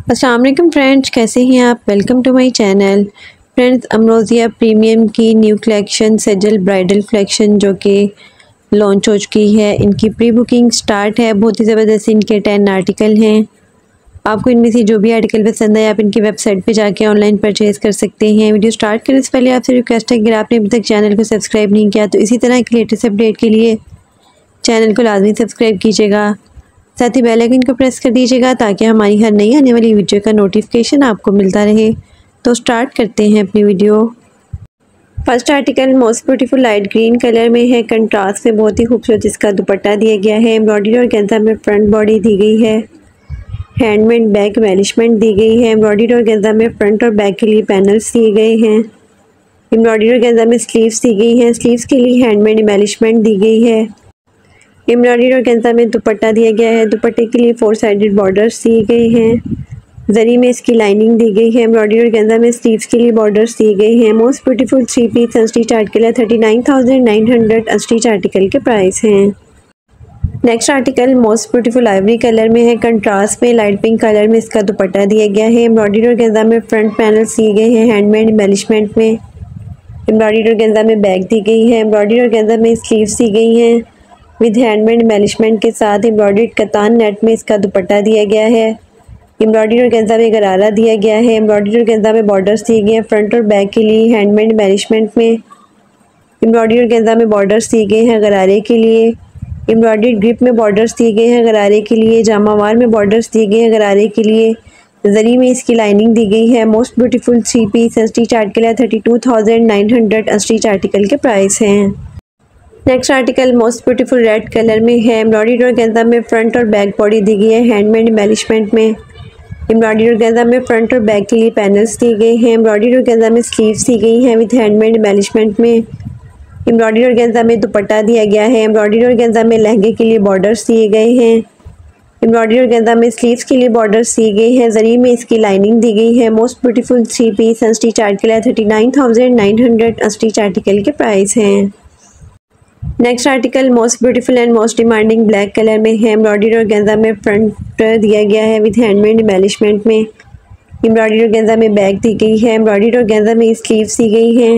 अस्सलाम वालेकुम फ्रेंड्स, कैसे हैं आप। Welcome to my channel. Friends, Amrozia premium की new collection Sajal bridal collection जो कि लॉन्च हो चुकी है, इनकी प्री बुकिंग स्टार्ट है। बहुत ही ज़बरदस्त इनके 10 आर्टिकल हैं। आपको इनमें से जो भी आर्टिकल पसंद है आप इनकी वेबसाइट पे जाके ऑनलाइन परचेज़ कर सकते हैं। वीडियो स्टार्ट करने से पहले आपसे रिक्वेस्ट है कि अगर आपने अभी तक चैनल को सब्सक्राइब नहीं किया तो इसी तरह के लेटेस्ट अपडेट के लिए चैनल को लाजमी सब्सक्राइब कीजिएगा। साथ ही बेल आइकन को प्रेस कर दीजिएगा ताकि हमारी हर नई आने वाली वीडियो का नोटिफिकेशन आपको मिलता रहे। तो स्टार्ट करते हैं अपनी video. First article most beautiful light green colour में है। कंट्रास्ट में बहुत ही खूबसूरत इसका दुपट्टा दिया गया है। एम्ब्रॉयडरी और गेंजा में फ्रंट बॉडी दी गई है। हैंडमेड बैक एम्बेलिशमेंट दी गई है। एम्ब्रॉयडरी और गेंजा में फ्रंट और बैक के लिए पैनल्स दिए गए हैं। एम्ब्रॉयडरी और गेंजा में स्लीव्स दी गई हैं। स्लीव्स के लिए हैंडमेड एम्बेलिशमेंट दी गई है। एम्ब्रॉयडरी और गेंजा में दुपट्टा दिया गया है। दुपट्टे के लिए 4 साइडेड बॉर्डर्स दिए गए हैं। जरी में इसकी लाइनिंग दी गई है। एम्ब्रॉयडरी और गेंजा में स्लीव्स के लिए बॉर्डर्स दिए गए हैं। Most beautiful 3 piece unstitch article है। 39,900 अनस्टिच आर्टिकल के प्राइस हैं। Next article most beautiful ivory colour में है। कंट्रास्ट में लाइट पिंक कलर में इसका दुपट्टा दिया गया है। एम्ब्रॉयडरी और गेंजा में फ्रंट पैनल्स दिए गए हैं। हैंडमेड एम्बेलिशमेंट में एम्ब्रॉयडरी और गेंजा में बैक दी गई है। एम्ब्रॉयडरी और गेंजा में स्लीव्स दी गई हैं विद हैंडमेड एम्बेलिशमेंट के साथ। एम्ब्रॉयडर्ड कतान नेट में इसका दुपट्टा दिया गया है। एम्ब्रॉयडरी और गेंजा में गरारा दिया गया है। एम्ब्रॉयडरी और गेंजा में बॉर्डर्स दिए गए हैं फ्रंट और बैक के लिए हैंडमेड एम्बेलिशमेंट में। एम्ब्रॉयडरी और गेंजा में बॉर्डर्स दिए गए हैं गरारे के लिए। एम्ब्रॉयडर्ड ग्रिप में बॉर्डर्स दिए गए हैं गरारे के लिए। जामावार में बॉर्डर्स दिए गए हैं गरारे के लिए। जरी में इसकी लाइनिंग दी गई है। Most beautiful 3 piece unstitch article है। 32,900 अनस्टिच आर्टिकल के प्राइस हैं। Next article most beautiful red colour में है। एम्ब्रॉयडरी और गेंजा में फ्रंट और बैक बॉडी दी गई है हैंडमेड एम्बेलिशमेंट में। एम्ब्रॉयडरी और गेंजा में फ्रंट और बैक के लिए पैनल्स दिए गए हैं। एम्ब्रॉयडरी और गेंजा में स्लीव्स दी गई हैं विद हैंडमेड एम्बेलिशमेंट में। एम्ब्रॉयडरी और गेंजा में दुपट्टा दिया गया है। एम्ब्रॉयडरी और गेंजा में लहंगे के लिए बॉर्डर्स दिए गए हैं। एम्ब्रॉयडरी और गेंजा में स्लीव्स के लिए बॉर्डर्स दिए गए हैं। जरी में इसकी लाइनिंग दी गई है। Most beautiful 3 piece unstitch article है। 39,900 अनस्टिच आर्टिकल के प्राइस हैं। Next article most beautiful and most demanding black colour में है। एम्ब्रॉयडरी और गेंजा में फ्रंट दिया गया है विद हैंडमेड एम्बेलिशमेंट में। एम्ब्रॉयडरी और गेंजा में बैक दी गई है। एम्ब्रॉयडरी और गेंजा में स्लीव्स दी गई हैं।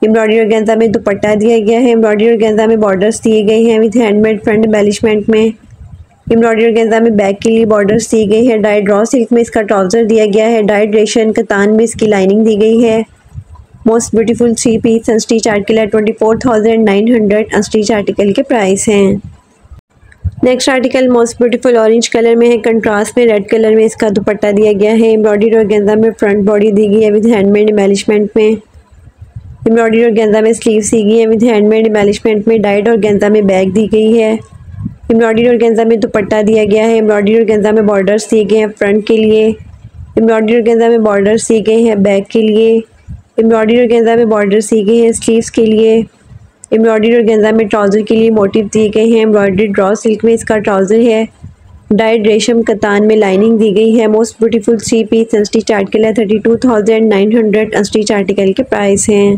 एम्ब्रॉयडरी और गेंजा में दुपट्टा दिया गया है। एम्ब्रॉयडरी और गेंजा में बॉर्डर्स दिए गए हैं विद हैंडमेड फ्रंट एम्बेलिशमेंट में। एम्ब्रॉयडरी और गेंजा में बैक के लिए बॉर्डर्स दी गई है। डाइड रॉ सिल्क में इसका ट्राउज़र दिया गया है। डाइड रेशम कतान में इसकी लाइनिंग दी गई है। Most beautiful 3 piece unstitch article है। 24,900 अनस्टिच आर्टिकल के प्राइस हैं। Next article most beautiful orange colour में है। कंट्रास्ट में रेड कलर में इसका दुपट्टा दिया गया है। एम्ब्रॉयडरी और गेंजा में फ्रंट बॉडी दी गई है विद हैंडमेड एम्बेलिशमेंट में। एम्ब्रॉयडरी और गेंजा में स्लीव्स दी गई है विद हैंडमेड एम्बेलिशमेंट में। डाइड और गेंजा में बैक दी गई है। एम्ब्रॉयडरी और गेंजा में दुपट्टा दिया गया है। एम्ब्रॉयडरी और गेंजा में बॉर्डर्स दिए गए हैं फ्रंट के लिए। एम्ब्रॉयडरी और गेंजा में बॉर्डर्स दिए गए हैं बैक के लिए। एम्ब्रॉयडरी और गेंजा में बॉर्डर्स दिए गए हैं स्लीव्स के लिए। एम्ब्रॉयडरी और गेंजा में ट्राउज़र के लिए मोटिव दिए गए हैं। एम्ब्रॉयडरी ड्रॉ सिल्क में इसका ट्राउज़र है। डाइड रेशम कतान में लाइनिंग दी गई है। Most beautiful 3 piece unstitch article है। 32,900 अनस्टिच आर्टिकल के प्राइस हैं।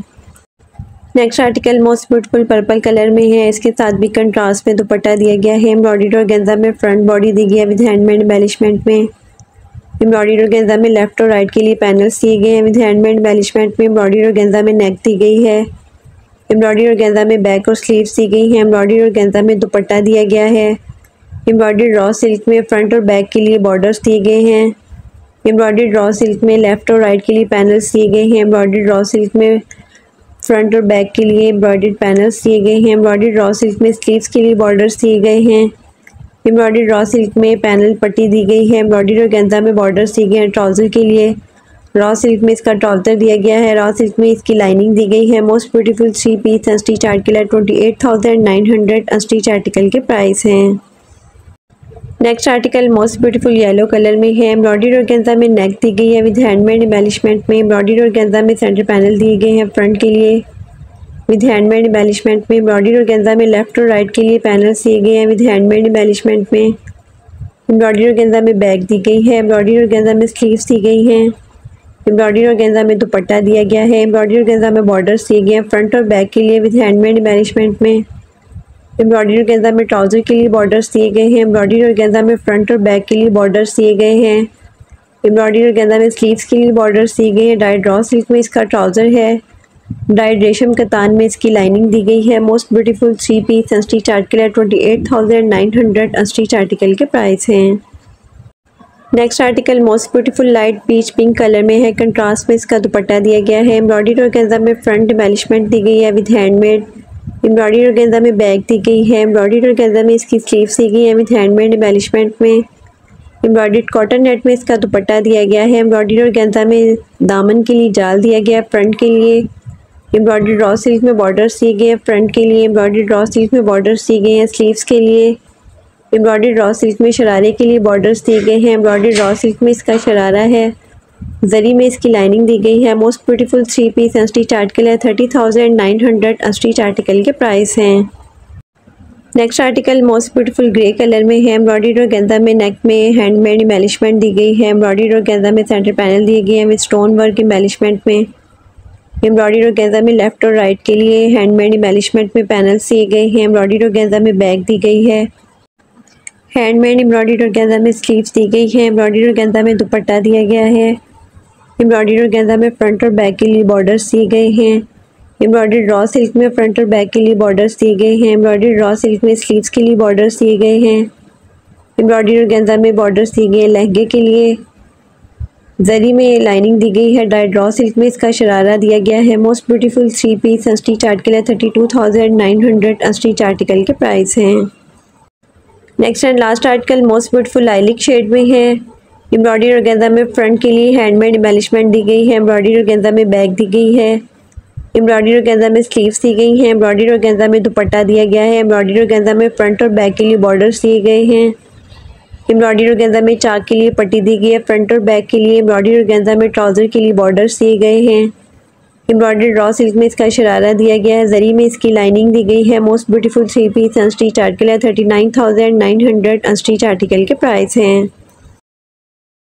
Next article most beautiful purple colour में है। इसके साथ भी कंट्रास्ट में दुपट्टा दिया गया है। एम्ब्रॉयडरी और गेंजा में फ्रंट बॉडी दी गई है विद हैंडमेड एम्बेलिशमेंट में। एम्ब्रॉयडरी और गेंजा में लेफ्ट और राइट के लिए पैनल्स दिए गए हैं विद हैंडमेड एम्बेलिशमेंट में। एम्ब्रॉयडरी और गेंजा में नेक दी गई है। एम्ब्रॉयडरी और गेंजा में बैक और स्लीव्स दी गई हैं। एम्ब्रॉयडरी और गेंजा में दुपट्टा दिया गया है। एम्ब्रॉयडरी रॉ सिल्क में फ्रंट और बैक के लिए बॉर्डर्स दिए गए हैं। एम्ब्रॉयडरी रॉ सिल्क में लेफ्ट और राइट के लिए पैनल्स दिए गए हैं। एम्ब्रॉयडरी रॉ सिल्क में फ्रंट और बैक के लिए एम्ब्रॉयडर्ड पैनल्स दिए गए हैं। एम्ब्रॉयडरी रॉ सिल्क में स्लीव्स के लिए बॉर्डर्स दिए गए हैं। एम्ब्रॉयडरी रॉ सिल्क में पैनल पट्टी दी गई है। एम्ब्रॉयडरी और गेंजा में बॉर्डर्स दिए गए हैं ट्राउज़र के लिए। रॉ सिल्क में इसका ट्राउज़र दिया गया है। रॉ सिल्क में इसकी लाइनिंग दी गई है। Most beautiful 3 piece unstitch article है। 28,900 अनस्टिच आर्टिकल के प्राइस हैं। Next article most beautiful yellow colour में है। एम्ब्रॉयडरी और गेंजा में नेक दी गई है विद हैंडमेड एम्बेलिशमेंट में। एम्ब्रॉयडरी और गेंजा में सेंटर पैनल दिए गए हैं फ्रंट के लिए विद हैंडमेड एम्बेलिशमेंट में। एम्ब्रॉयडरी और गेंजा में लेफ्ट और राइट के लिए पैनल्स दिए गए हैं विद हैंडमेड एम्बेलिशमेंट में। एम्ब्रॉयडरी और गेंजा में बैक दी गई है। एम्ब्रॉयडरी और गेंजा में स्लीव्स दी गई हैं। एम्ब्रॉयडरी और गेंजा में दुपट्टा दिया गया है। एम्ब्रॉयडरी और गेंजा में बॉर्डर्स दिए गए हैं फ्रंट और बैक के लिए विद हैंडमेड एम्बेलिशमेंट में। एम्ब्रॉयडरी और गेंजा में ट्राउज़र के लिए बॉर्डर्स दिए गए हैं। एम्ब्रॉयडरी और गेंजा में फ्रंट और बैक के लिए बॉर्डर्स दिए गए हैं। एम्ब्रॉयडरी ऑर्गेन्जा में स्लीव्स के लिए बॉर्डर्स दी गई है। डाइड रॉ सिल्क में इसका ट्राउज़र है। डाइड रेशम कतान में इसकी लाइनिंग दी गई है। Most beautiful 3 piece unstitch article है। 28,900 अनस्टिच आर्टिकल के प्राइस हैं। Next article most beautiful light peach pink colour में है। कंट्रास्ट में इसका दुपट्टा दिया गया है। एम्ब्रॉयडरी ऑर्गेन्जा में फ्रंट एम्बेलिशमेंट दी गई है विद हैंडमेड। एम्ब्रॉयडरी ऑर्गेन्जा में बैग दी गई है। एम्ब्रॉयडरी ऑर्गेन्जा में इसकी स्लीव्स दी गई है विद हैंडमेड एम्बेलिशमेंट में। एम्ब्रॉयडर्ड कॉटन नेट में इसका दुपट्टा दिया गया है। एम्ब्रॉयडरी ऑर्गेन्जा में दामन के लिए जाल दिया गया है फ्रंट के लिए। एम्ब्रॉयडर्ड रॉ सिल्क में बॉर्डर्स दिए गए हैं फ्रंट के लिए। एम्ब्रॉयडर्ड रॉ सिल्क में बॉर्डर्स दिए गए हैं स्लीव्स के लिए। एम्ब्रॉयडर्ड रॉ सिल्क में शरारे के लिए बॉर्डर्स दिए गए हैं। एम्ब्रॉयडर्ड रॉ सिल्क में इसका शरारा है। जरी में इसकी लाइनिंग दी गई है। Most beautiful 3 piece unstitch article है। 30,900 अनस्टिच आर्टिकल के प्राइस हैं। Next article most beautiful grey colour में है। एम्ब्रॉयडरी ऑर्गेन्जा में नेक में हैंडमेड एम्बेलिशमेंट दी गई है। एम्ब्रॉयडरी ऑर्गेन्जा में सेंटर पैनल दिए गए हैं विद स्टोन वर्क एम्बेलिशमेंट में। एम्ब्रॉयडरी ऑर्गेन्जा में लेफ्ट और राइट के लिए हैंडमेड एम्बेलिशमेंट में पैनल्स दिए गए हैं। एम्ब्रॉयडरी ऑर्गेन्जा में बैग दी गई है। हैंडमेड एम्ब्रॉयडरी ऑर्गेन्जा में स्लीव्स दी गई है। एम्ब्रॉयडरी ऑर्गेन्जा में दुपट्टा दिया गया है। एम्ब्रॉयडरी ऑर्गेन्जा में फ्रंट और बैक के लिए बॉर्डर्स दिए गए हैं। एम्ब्रॉयडरी रॉ सिल्क में फ्रंट और बैक के लिए बॉर्डर्स दिए गए हैं। एम्ब्रॉयडरी रॉ सिल्क में स्लीव्स के लिए बॉर्डर्स दिए गए हैं। एम्ब्रॉयडरी ऑर्गेन्जा में बॉर्डर्स दिए गए हैं लहंगे के लिए। जरी में लाइनिंग दी गई है। डाइड रॉ सिल्क में इसका शरारा दिया गया है। Most beautiful 3 piece unstitch article है। 32,900 अनस्टिच आर्टिकल के प्राइस हैं। Next and last article most beautiful lilac shade में है। एम्ब्रॉयडरी ऑर्गेन्जा में फ्रंट के लिए हैंडमेड एम्बेलिशमेंट दी गई है। एम्ब्रॉयडरी ऑर्गेन्जा में बैग दी गई है। एम्ब्रॉयडरी ऑर्गेन्जा में स्लीव्स दी गई हैं। एम्ब्रॉयडरी ऑर्गेन्जा में दुपट्टा दिया गया है। एम्ब्रॉयडरी ऑर्गेन्जा में फ्रंट और बैक के लिए बॉर्डर्स दिए गए हैं। एम्ब्रॉयडरी ऑर्गेन्जा में चाक के लिए पट्टी दी गई है फ्रंट और बैक के लिए। एम्ब्रॉयडरी ऑर्गेन्जा में ट्राउज़र के लिए बॉर्डर्स दिए गए हैं। एम्ब्रॉयडरी रॉ सिल्क में इसका शरारा दिया गया है। जरी में इसकी लाइनिंग दी गई है। Most beautiful 3 piece unstitch article है। 39,900 अनस्टिच आर्टिकल के प्राइस हैं।